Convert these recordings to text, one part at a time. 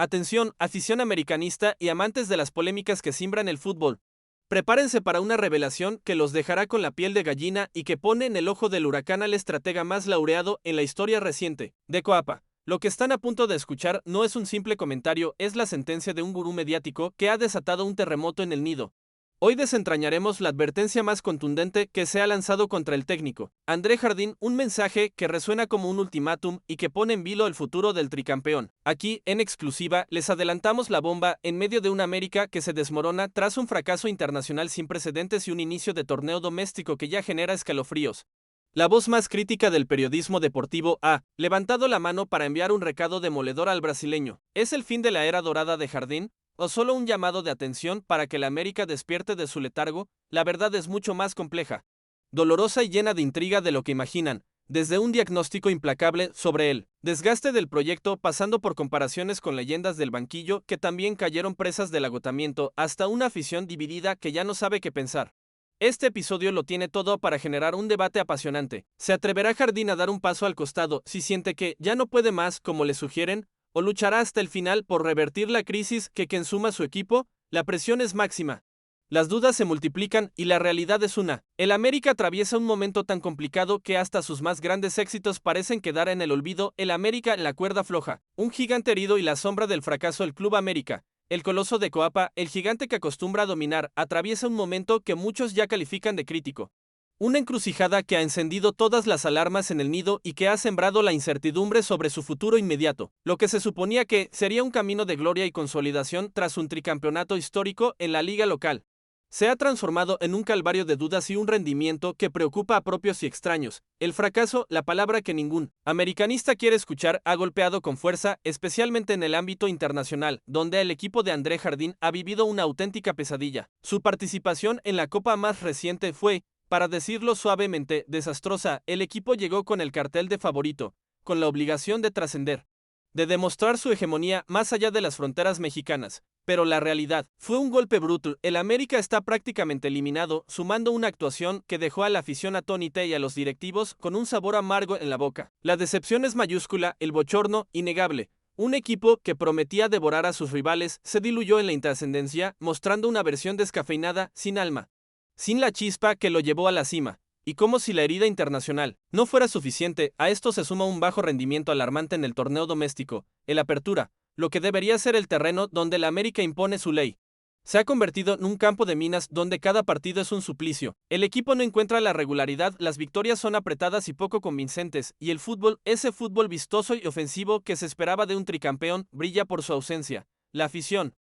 Atención, afición americanista y amantes de las polémicas que simbran el fútbol. Prepárense para una revelación que los dejará con la piel de gallina y que pone en el ojo del huracán al estratega más laureado en la historia reciente de Coapa. Lo que están a punto de escuchar no es un simple comentario, es la sentencia de un gurú mediático que ha desatado un terremoto en el nido. Hoy desentrañaremos la advertencia más contundente que se ha lanzado contra el técnico, André Jardín, un mensaje que resuena como un ultimátum y que pone en vilo el futuro del tricampeón. Aquí, en exclusiva, les adelantamos la bomba en medio de una América que se desmorona tras un fracaso internacional sin precedentes y un inicio de torneo doméstico que ya genera escalofríos. La voz más crítica del periodismo deportivo ha levantado la mano para enviar un recado demoledor al brasileño. ¿Es el fin de la era dorada de Jardín? ¿O solo un llamado de atención para que la América despierte de su letargo? La verdad es mucho más compleja, dolorosa y llena de intriga de lo que imaginan, desde un diagnóstico implacable sobre el desgaste del proyecto, pasando por comparaciones con leyendas del banquillo que también cayeron presas del agotamiento, hasta una afición dividida que ya no sabe qué pensar. Este episodio lo tiene todo para generar un debate apasionante. ¿Se atreverá Jardín a dar un paso al costado si siente que ya no puede más, como le sugieren? ¿O luchará hasta el final por revertir la crisis que consuma su equipo? La presión es máxima. Las dudas se multiplican y la realidad es una. El América atraviesa un momento tan complicado que hasta sus más grandes éxitos parecen quedar en el olvido. El América en la cuerda floja, un gigante herido y la sombra del fracaso. El Club América, el coloso de Coapa, el gigante que acostumbra a dominar, atraviesa un momento que muchos ya califican de crítico. Una encrucijada que ha encendido todas las alarmas en el nido y que ha sembrado la incertidumbre sobre su futuro inmediato. Lo que se suponía que sería un camino de gloria y consolidación tras un tricampeonato histórico en la liga local se ha transformado en un calvario de dudas y un rendimiento que preocupa a propios y extraños. El fracaso, la palabra que ningún americanista quiere escuchar, ha golpeado con fuerza, especialmente en el ámbito internacional, donde el equipo de André Jardín ha vivido una auténtica pesadilla. Su participación en la Copa más reciente fue, para decirlo suavemente, desastrosa. El equipo llegó con el cartel de favorito, con la obligación de trascender, de demostrar su hegemonía más allá de las fronteras mexicanas. Pero la realidad fue un golpe brutal. El América está prácticamente eliminado, sumando una actuación que dejó a la afición atónita y a los directivos con un sabor amargo en la boca. La decepción es mayúscula, el bochorno, innegable. Un equipo que prometía devorar a sus rivales se diluyó en la intrascendencia, mostrando una versión descafeinada, sin alma, sin la chispa que lo llevó a la cima. Y como si la herida internacional no fuera suficiente, a esto se suma un bajo rendimiento alarmante en el torneo doméstico, el Apertura, lo que debería ser el terreno donde la América impone su ley. Se ha convertido en un campo de minas donde cada partido es un suplicio. El equipo no encuentra la regularidad, las victorias son apretadas y poco convincentes, y el fútbol, ese fútbol vistoso y ofensivo que se esperaba de un tricampeón, brilla por su ausencia. La afición,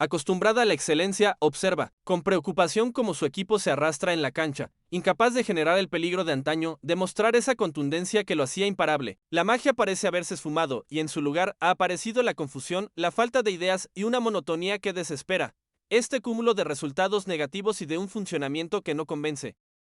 acostumbrada a la excelencia, observa con preocupación cómo su equipo se arrastra en la cancha, incapaz de generar el peligro de antaño, de mostrar esa contundencia que lo hacía imparable. La magia parece haberse esfumado y en su lugar ha aparecido la confusión, la falta de ideas y una monotonía que desespera. Este cúmulo de resultados negativos y de un funcionamiento que no convence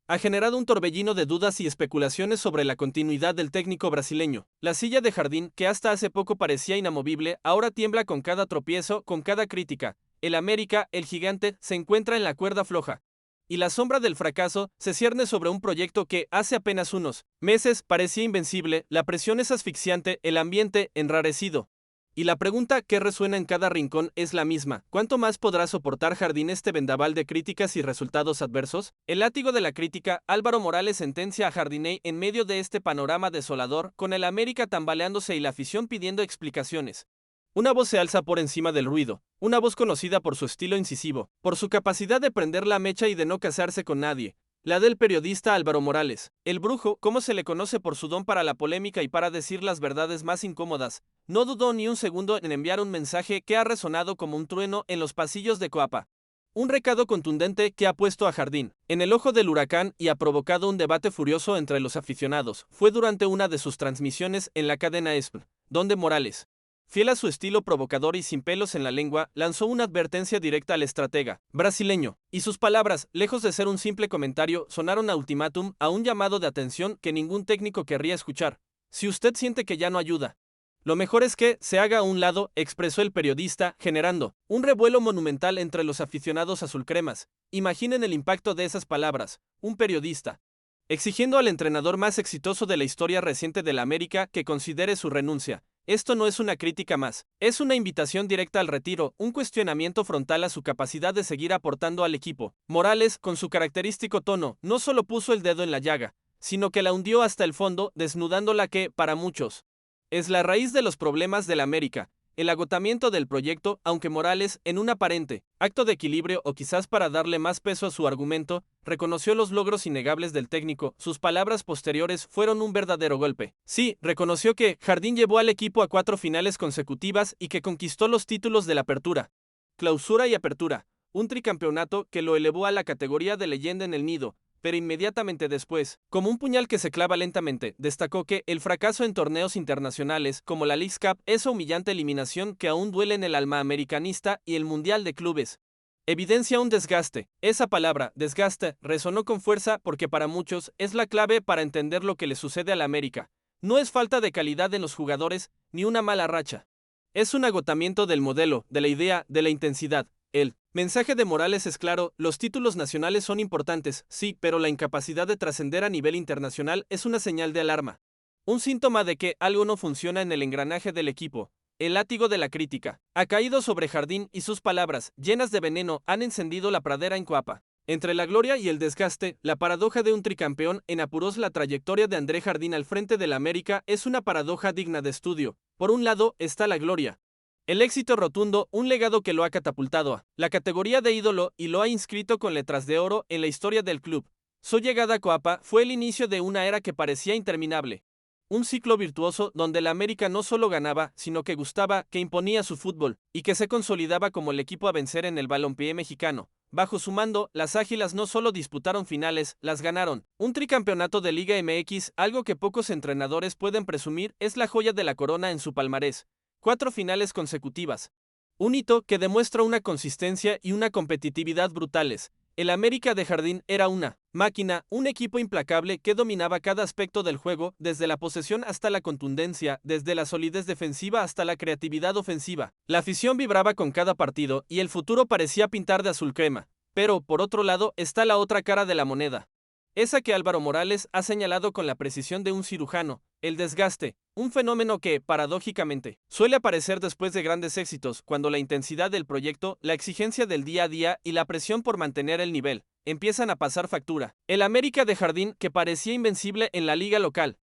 ha generado un torbellino de dudas y especulaciones sobre la continuidad del técnico brasileño. La silla de Jardín, que hasta hace poco parecía inamovible, ahora tiembla con cada tropiezo, con cada crítica. El América, el gigante, se encuentra en la cuerda floja. Y la sombra del fracaso se cierne sobre un proyecto que, hace apenas unos meses, parecía invencible. La presión es asfixiante, el ambiente enrarecido. Y la pregunta que resuena en cada rincón es la misma. ¿Cuánto más podrá soportar Jardín este vendaval de críticas y resultados adversos? El látigo de la crítica, Álvaro Morales sentencia a Jardine en medio de este panorama desolador, con el América tambaleándose y la afición pidiendo explicaciones. Una voz se alza por encima del ruido, una voz conocida por su estilo incisivo, por su capacidad de prender la mecha y de no casarse con nadie. La del periodista Álvaro Morales, el brujo, como se le conoce por su don para la polémica y para decir las verdades más incómodas, no dudó ni un segundo en enviar un mensaje que ha resonado como un trueno en los pasillos de Coapa. Un recado contundente que ha puesto a Jardín en el ojo del huracán y ha provocado un debate furioso entre los aficionados. Fue durante una de sus transmisiones en la cadena ESPN, donde Morales, fiel a su estilo provocador y sin pelos en la lengua, lanzó una advertencia directa al estratega brasileño, y sus palabras, lejos de ser un simple comentario, sonaron a ultimátum, a un llamado de atención que ningún técnico querría escuchar. Si usted siente que ya no ayuda, lo mejor es que se haga a un lado, expresó el periodista, generando un revuelo monumental entre los aficionados azulcremas. Imaginen el impacto de esas palabras. Un periodista exigiendo al entrenador más exitoso de la historia reciente de la América que considere su renuncia. Esto no es una crítica más, es una invitación directa al retiro, un cuestionamiento frontal a su capacidad de seguir aportando al equipo. Morales, con su característico tono, no solo puso el dedo en la llaga, sino que la hundió hasta el fondo, desnudando la que, para muchos, es la raíz de los problemas del América, el agotamiento del proyecto, aunque Morales, en un aparente acto de equilibrio o quizás para darle más peso a su argumento, reconoció los logros innegables del técnico. Sus palabras posteriores fueron un verdadero golpe. Sí, reconoció que Jardín llevó al equipo a 4 finales consecutivas y que conquistó los títulos de la Apertura, Clausura y Apertura, un tricampeonato que lo elevó a la categoría de leyenda en el nido. Pero inmediatamente después, como un puñal que se clava lentamente, destacó que el fracaso en torneos internacionales, como la Leagues Cup, esa humillante eliminación que aún duele en el alma americanista y el Mundial de Clubes, evidencia un desgaste. Esa palabra, desgaste, resonó con fuerza porque para muchos es la clave para entender lo que le sucede a la América. No es falta de calidad en los jugadores, ni una mala racha. Es un agotamiento del modelo, de la idea, de la intensidad. El mensaje de Morales es claro, los títulos nacionales son importantes, sí, pero la incapacidad de trascender a nivel internacional es una señal de alarma. Un síntoma de que algo no funciona en el engranaje del equipo. El látigo de la crítica ha caído sobre Jardín y sus palabras, llenas de veneno, han encendido la pradera en Coapa. Entre la gloria y el desgaste, la paradoja de un tricampeón en apuros. La trayectoria de André Jardín al frente del América es una paradoja digna de estudio. Por un lado está la gloria, el éxito rotundo, un legado que lo ha catapultado a la categoría de ídolo y lo ha inscrito con letras de oro en la historia del club. Su llegada a Coapa fue el inicio de una era que parecía interminable. Un ciclo virtuoso donde la América no solo ganaba, sino que gustaba, que imponía su fútbol, y que se consolidaba como el equipo a vencer en el balompié mexicano. Bajo su mando, las Águilas no solo disputaron finales, las ganaron. Un tricampeonato de Liga MX, algo que pocos entrenadores pueden presumir, es la joya de la corona en su palmarés. 4 finales consecutivas. Un hito que demuestra una consistencia y una competitividad brutales. El América de Jardín era una máquina, un equipo implacable que dominaba cada aspecto del juego, desde la posesión hasta la contundencia, desde la solidez defensiva hasta la creatividad ofensiva. La afición vibraba con cada partido y el futuro parecía pintar de azul crema. Pero, por otro lado, está la otra cara de la moneda. Esa que Álvaro Morales ha señalado con la precisión de un cirujano, el desgaste, un fenómeno que, paradójicamente, suele aparecer después de grandes éxitos, cuando la intensidad del proyecto, la exigencia del día a día y la presión por mantener el nivel, empiezan a pasar factura. El América de Jardín, que parecía invencible en la liga local,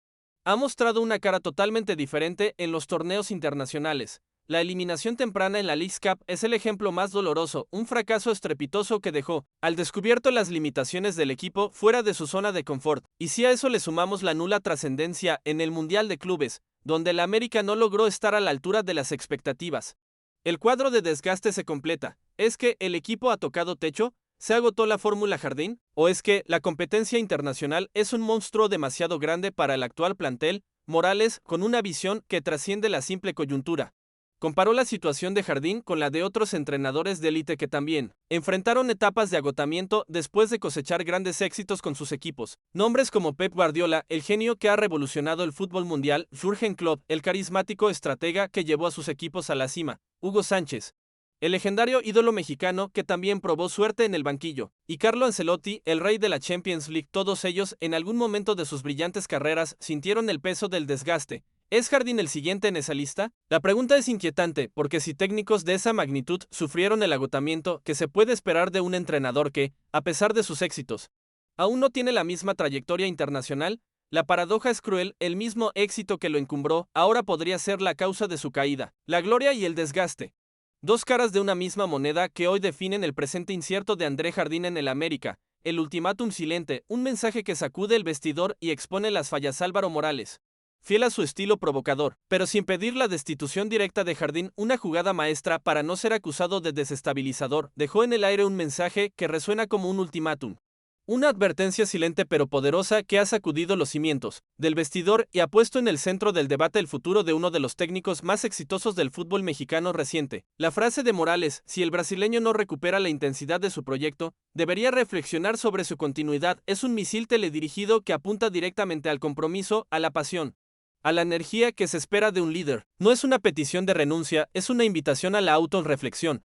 ha mostrado una cara totalmente diferente en los torneos internacionales. La eliminación temprana en la Leagues Cup es el ejemplo más doloroso, un fracaso estrepitoso que dejó al descubierto las limitaciones del equipo fuera de su zona de confort. Y si a eso le sumamos la nula trascendencia en el Mundial de Clubes, donde la América no logró estar a la altura de las expectativas, el cuadro de desgaste se completa. ¿Es que el equipo ha tocado techo? ¿Se agotó la fórmula Jardín? ¿O es que la competencia internacional es un monstruo demasiado grande para el actual plantel? Morales, con una visión que trasciende la simple coyuntura, comparó la situación de Jardín con la de otros entrenadores de élite que también enfrentaron etapas de agotamiento después de cosechar grandes éxitos con sus equipos. Nombres como Pep Guardiola, el genio que ha revolucionado el fútbol mundial, Jürgen Klopp, el carismático estratega que llevó a sus equipos a la cima, Hugo Sánchez, el legendario ídolo mexicano que también probó suerte en el banquillo, y Carlo Ancelotti, el rey de la Champions League. Todos ellos, en algún momento de sus brillantes carreras, sintieron el peso del desgaste. ¿Es Jardín el siguiente en esa lista? La pregunta es inquietante, porque si técnicos de esa magnitud sufrieron el agotamiento que se puede esperar de un entrenador que, a pesar de sus éxitos, aún no tiene la misma trayectoria internacional, la paradoja es cruel. El mismo éxito que lo encumbró ahora podría ser la causa de su caída. La gloria y el desgaste. Dos caras de una misma moneda que hoy definen el presente incierto de André Jardín en el América. El ultimátum silente, un mensaje que sacude el vestidor y expone las fallas. Álvaro Morales, fiel a su estilo provocador, pero sin pedir la destitución directa de Jardín, una jugada maestra para no ser acusado de desestabilizador, dejó en el aire un mensaje que resuena como un ultimátum. Una advertencia silente pero poderosa que ha sacudido los cimientos del vestidor y ha puesto en el centro del debate el futuro de uno de los técnicos más exitosos del fútbol mexicano reciente. La frase de Morales, si el brasileño no recupera la intensidad de su proyecto, debería reflexionar sobre su continuidad, es un misil teledirigido que apunta directamente al compromiso, a la pasión, a la energía que se espera de un líder. No es una petición de renuncia, es una invitación a la autorreflexión.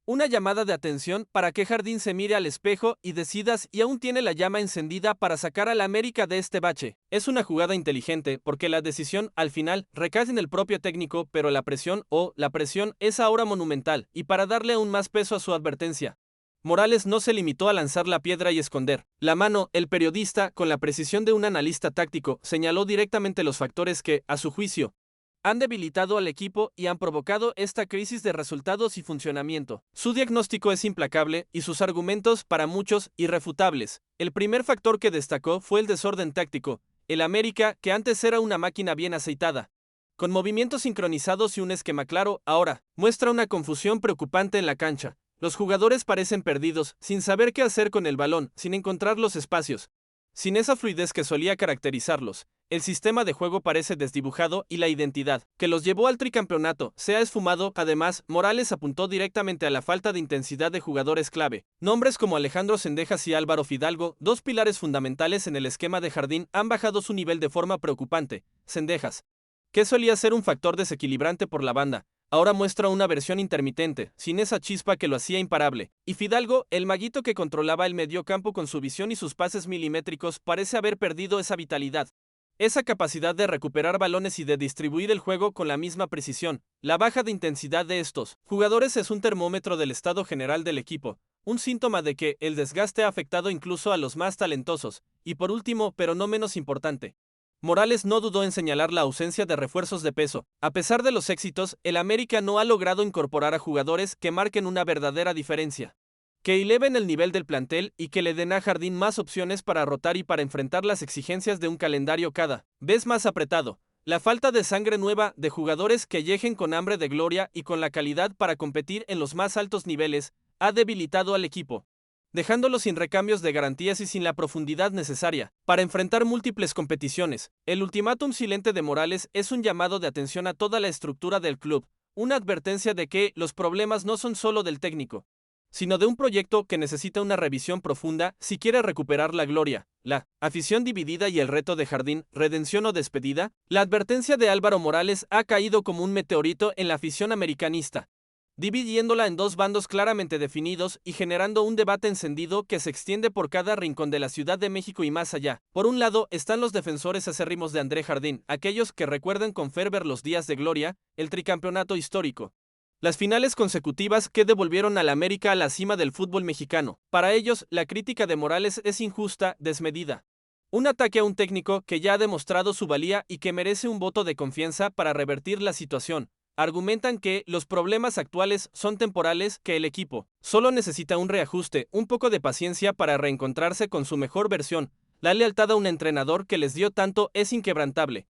Una llamada de atención para que Jardín se mire al espejo y decida si aún tiene la llama encendida para sacar a la América de este bache. Es una jugada inteligente porque la decisión, al final, recae en el propio técnico, pero la presión es ahora monumental, y para darle aún más peso a su advertencia. Morales no se limitó a lanzar la piedra y esconder la mano. El periodista, con la precisión de un analista táctico, señaló directamente los factores que, a su juicio, han debilitado al equipo y han provocado esta crisis de resultados y funcionamiento. Su diagnóstico es implacable y sus argumentos, para muchos, irrefutables. El primer factor que destacó fue el desorden táctico. El América, que antes era una máquina bien aceitada, con movimientos sincronizados y un esquema claro, ahora muestra una confusión preocupante en la cancha. Los jugadores parecen perdidos, sin saber qué hacer con el balón, sin encontrar los espacios, sin esa fluidez que solía caracterizarlos. El sistema de juego parece desdibujado y la identidad que los llevó al tricampeonato se ha esfumado. Además, Morales apuntó directamente a la falta de intensidad de jugadores clave. Nombres como Alejandro Zendejas y Álvaro Fidalgo, dos pilares fundamentales en el esquema de Jardín, han bajado su nivel de forma preocupante. Zendejas, que solía ser un factor desequilibrante por la banda, ahora muestra una versión intermitente, sin esa chispa que lo hacía imparable. Y Fidalgo, el maguito que controlaba el mediocampo con su visión y sus pases milimétricos, parece haber perdido esa vitalidad, esa capacidad de recuperar balones y de distribuir el juego con la misma precisión. La baja de intensidad de estos jugadores es un termómetro del estado general del equipo, un síntoma de que el desgaste ha afectado incluso a los más talentosos. Y por último, pero no menos importante, Morales no dudó en señalar la ausencia de refuerzos de peso. A pesar de los éxitos, el América no ha logrado incorporar a jugadores que marquen una verdadera diferencia, que eleven el nivel del plantel y que le den a Jardín más opciones para rotar y para enfrentar las exigencias de un calendario cada vez más apretado. La falta de sangre nueva, de jugadores que lleguen con hambre de gloria y con la calidad para competir en los más altos niveles, ha debilitado al equipo, dejándolo sin recambios de garantías y sin la profundidad necesaria para enfrentar múltiples competiciones. El ultimátum silente de Morales es un llamado de atención a toda la estructura del club, una advertencia de que los problemas no son solo del técnico, sino de un proyecto que necesita una revisión profunda si quiere recuperar la gloria. La afición dividida y el reto de Jardín, redención o despedida. La advertencia de Álvaro Morales ha caído como un meteorito en la afición americanista, dividiéndola en dos bandos claramente definidos y generando un debate encendido que se extiende por cada rincón de la Ciudad de México y más allá. Por un lado están los defensores acérrimos de André Jardín, aquellos que recuerdan con fervor los días de gloria, el tricampeonato histórico, las finales consecutivas que devolvieron al América a la cima del fútbol mexicano. Para ellos, la crítica de Morales es injusta, desmedida, un ataque a un técnico que ya ha demostrado su valía y que merece un voto de confianza para revertir la situación. Argumentan que los problemas actuales son temporales, que el equipo solo necesita un reajuste, un poco de paciencia para reencontrarse con su mejor versión. La lealtad a un entrenador que les dio tanto es inquebrantable,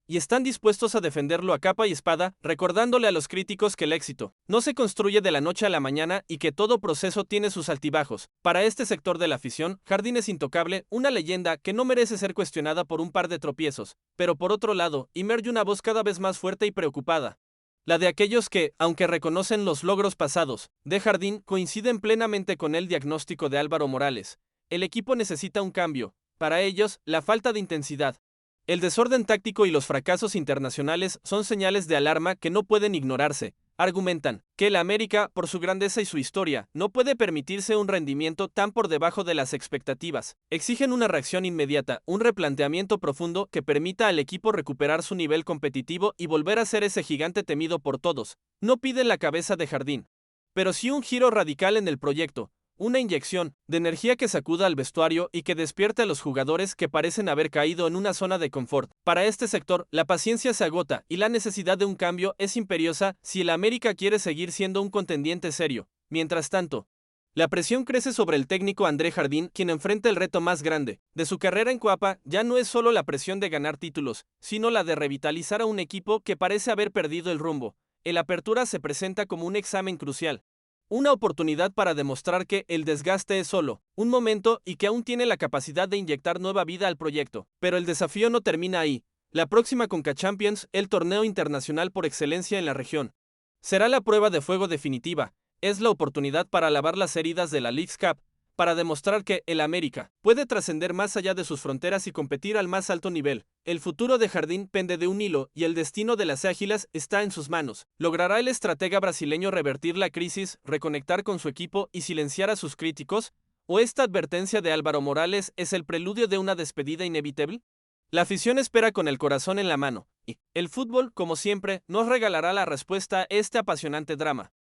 y están dispuestos a defenderlo a capa y espada, recordándole a los críticos que el éxito no se construye de la noche a la mañana y que todo proceso tiene sus altibajos. Para este sector de la afición, Jardín es intocable, una leyenda que no merece ser cuestionada por un par de tropiezos. Pero por otro lado, emerge una voz cada vez más fuerte y preocupada, la de aquellos que, aunque reconocen los logros pasados de Jardín, coinciden plenamente con el diagnóstico de Álvaro Morales. El equipo necesita un cambio. Para ellos, la falta de intensidad, el desorden táctico y los fracasos internacionales son señales de alarma que no pueden ignorarse. Argumentan que el América, por su grandeza y su historia, no puede permitirse un rendimiento tan por debajo de las expectativas. Exigen una reacción inmediata, un replanteamiento profundo que permita al equipo recuperar su nivel competitivo y volver a ser ese gigante temido por todos. No piden la cabeza de Jardín, pero sí un giro radical en el proyecto, una inyección de energía que sacuda al vestuario y que despierte a los jugadores que parecen haber caído en una zona de confort. Para este sector, la paciencia se agota y la necesidad de un cambio es imperiosa si el América quiere seguir siendo un contendiente serio. Mientras tanto, la presión crece sobre el técnico André Jardín, quien enfrenta el reto más grande de su carrera en Cuapa. Ya no es solo la presión de ganar títulos, sino la de revitalizar a un equipo que parece haber perdido el rumbo. El Apertura se presenta como un examen crucial, una oportunidad para demostrar que el desgaste es solo un momento y que aún tiene la capacidad de inyectar nueva vida al proyecto. Pero el desafío no termina ahí. La próxima CONCACHAMPIONS, el torneo internacional por excelencia en la región, será la prueba de fuego definitiva. Es la oportunidad para lavar las heridas de la Leagues Cup, para demostrar que el América puede trascender más allá de sus fronteras y competir al más alto nivel. El futuro de Jardín pende de un hilo y el destino de las Águilas está en sus manos. ¿Logrará el estratega brasileño revertir la crisis, reconectar con su equipo y silenciar a sus críticos? ¿O esta advertencia de Álvaro Morales es el preludio de una despedida inevitable? La afición espera con el corazón en la mano, y el fútbol, como siempre, nos regalará la respuesta a este apasionante drama.